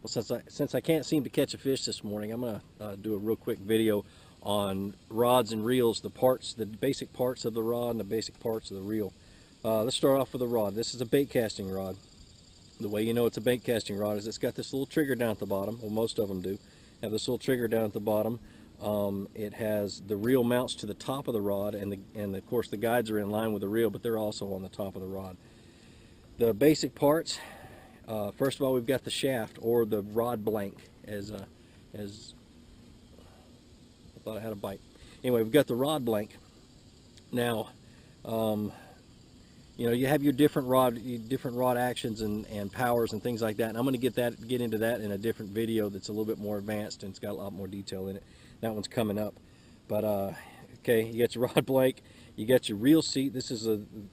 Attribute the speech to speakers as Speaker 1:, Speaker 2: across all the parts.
Speaker 1: Well, since I can't seem to catch a fish this morning, I'm gonna do a real quick video on rods and reels, the basic parts of the rod and the basic parts of the reel. Let's start off with the rod. This is a bait casting rod. The way you know it's a bait casting rod is it's got this little trigger down at the bottom. Well, most of them do have this little trigger down at the bottom. It has the reel mounts to the top of the rod, and of course the guides are in line with the reel, but they're also on the top of the rod. The basic parts. First of all, we've got the shaft, or the rod blank, as I thought I had a bite. Anyway, we've got the rod blank. Now, you know, you have your different rod actions and powers and things like that. And I'm going to get into that in a different video that's a little bit more advanced and it's got a lot more detail in it. That one's coming up. But okay, you got your rod blank. You got your reel seat. This is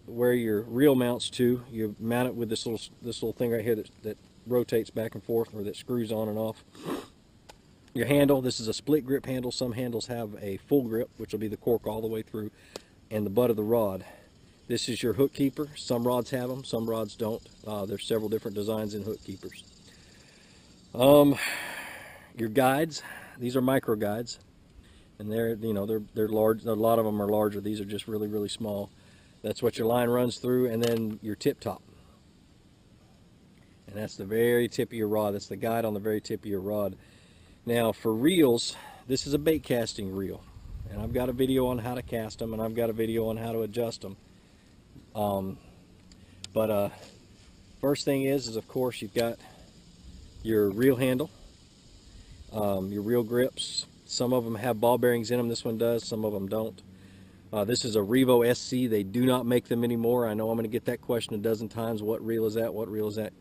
Speaker 1: where your reel mounts to. You mount it with this little thing right here that rotates back and forth, or that screws on and off. Your handle. This is a split grip handle. Some handles have a full grip, which will be the cork all the way through, and the butt of the rod. This is your hook keeper. Some rods have them, some rods don't. There's several different designs in hook keepers. Your guides. These are micro guides. And they're large. A lot of them are larger. These are just really small. That's what your line runs through, and then your tip top. And that's the very tip of your rod. That's the guide on the very tip of your rod. Now for reels, this is a bait casting reel, and I've got a video on how to cast them, and I've got a video on how to adjust them. First thing is of course you've got your reel handle, your reel grips. Some of them have ball bearings in them. This one does. Some of them don't. This is a Revo SC. They do not make them anymore. I know I'm going to get that question a dozen times. What reel is that? What reel is that?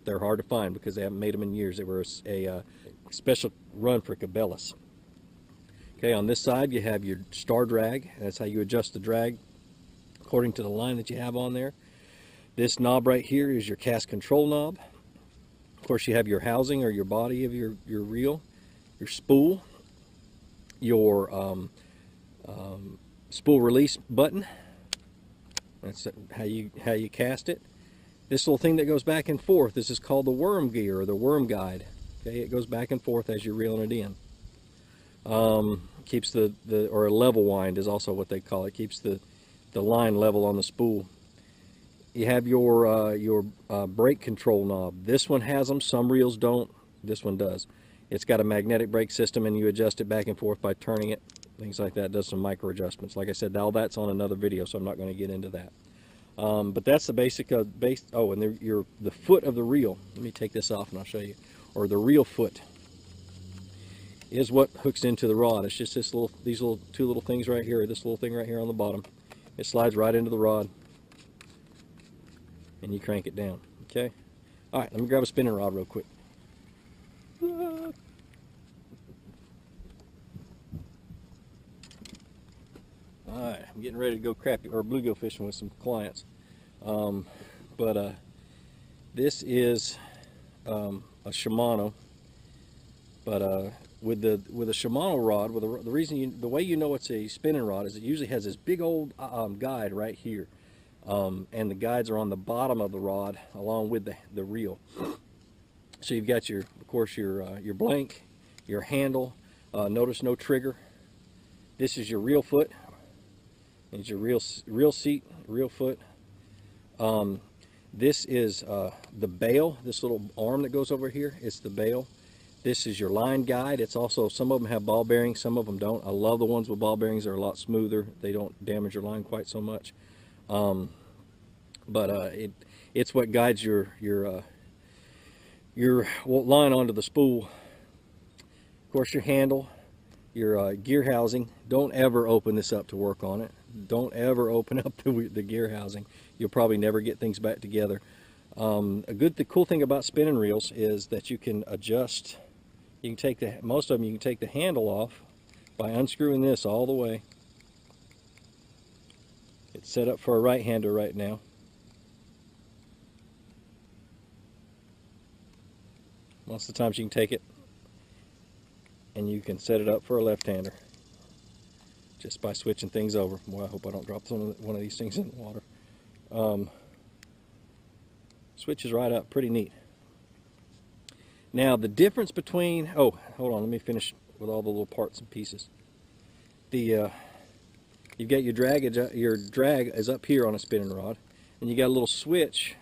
Speaker 1: They're hard to find because they haven't made them in years. They were a special run for Cabela's. Okay, on this side you have your star drag. That's how you adjust the drag according to the line that you have on there. This knob right here is your cast control knob. Of course, you have your housing, or your body of your reel, your spool, your spool release button. That's how you cast it. This little thing that goes back and forth, this is called the worm gear, or the worm guide. Okay, it goes back and forth as you're reeling it in. Keeps or a level wind is also what they call it. Keeps the line level on the spool. You have your brake control knob. This one has them. Some reels don't. This one does. It's got a magnetic brake system, and you adjust it back and forth by turning it. Things like that. Does some micro adjustments. Like I said, all that's on another video, so I'm not going to get into that. But that's the basic base. Oh, and the foot of the reel. Let me take this off and I'll show you. Or the reel foot is what hooks into the rod. It's just these two little things right here. This little thing right here on the bottom. It slides right into the rod, and you crank it down. Okay. All right. Let me grab a spinning rod real quick. Alright, I'm getting ready to go bluegill fishing with some clients. This is a Shimano, but with a Shimano rod, the way you know it's a spinning rod is it usually has this big old guide right here, and the guides are on the bottom of the rod along with the reel. So you've got your blank, your handle. Notice no trigger. This is your reel foot. It's your reel seat, reel foot. This is the bail. This little arm that goes over here, it's the bail. This is your line guide. It's also, some of them have ball bearings, some of them don't. I love the ones with ball bearings. They're a lot smoother. They don't damage your line quite so much. It's what guides your line onto the spool. Of course, your handle, your gear housing. Don't ever open this up to work on it. Don't ever open up the gear housing. You'll probably never get things back together. The cool thing about spinning reels is that you can adjust. You can take most of them. You can take the handle off by unscrewing this all the way. It's set up for a right-hander right now. Most of the times you can take it and you can set it up for a left-hander just by switching things over. Boy, I hope I don't drop one of these things in the water. Switches right up, pretty neat. Now the difference between, oh, hold on, let me finish with all the little parts and pieces. The you've got your drag is up here on a spinning rod, and you got a little switch.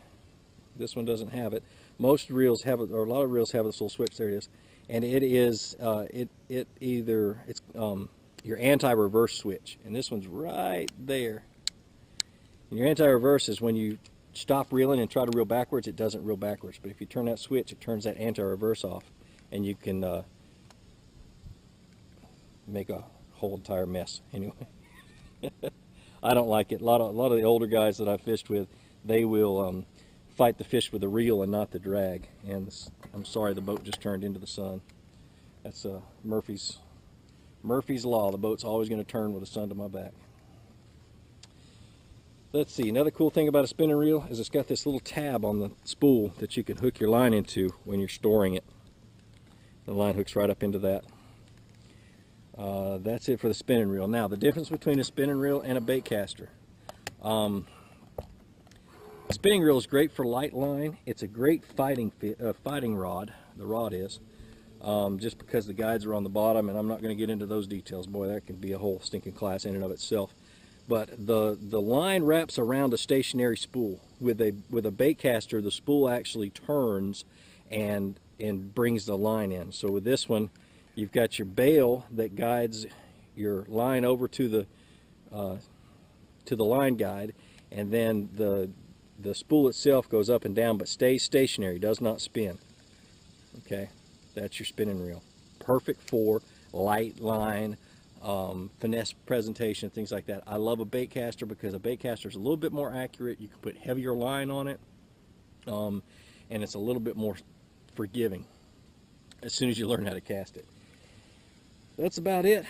Speaker 1: This one doesn't have it. Most reels have it, or a lot of reels have this little switch. There it is, and it is it's your anti-reverse switch, and this one's right there. And your anti-reverse is when you stop reeling and try to reel backwards, it doesn't reel backwards. But if you turn that switch, it turns that anti-reverse off, and you can make a whole entire mess. Anyway, I don't like it. A lot of the older guys that I fished with, they will fight the fish with the reel and not the drag. And I'm sorry, the boat just turned into the sun. That's Murphy's law. The boat's always going to turn with the sun to my back. Let's see, another cool thing about a spinning reel is it's got this little tab on the spool that you can hook your line into when you're storing it. The line hooks right up into that. That's it for the spinning reel. Now, the difference between a spinning reel and a bait caster. A spinning reel is great for light line. It's a great fighting rod. The rod is. Just because the guides are on the bottom, and I'm not going to get into those details. Boy, that could be a whole stinking class in and of itself. But the line wraps around a stationary spool. With a bait caster, the spool actually turns and brings the line in. So with this one, you've got your bail that guides your line over to the line guide, and then the spool itself goes up and down but stays stationary, does not spin. Okay, that's your spinning reel. Perfect for light line, finesse presentation, things like that. I love a bait caster because a bait caster is a little bit more accurate. You can put heavier line on it, and it's a little bit more forgiving as soon as you learn how to cast it. That's about it.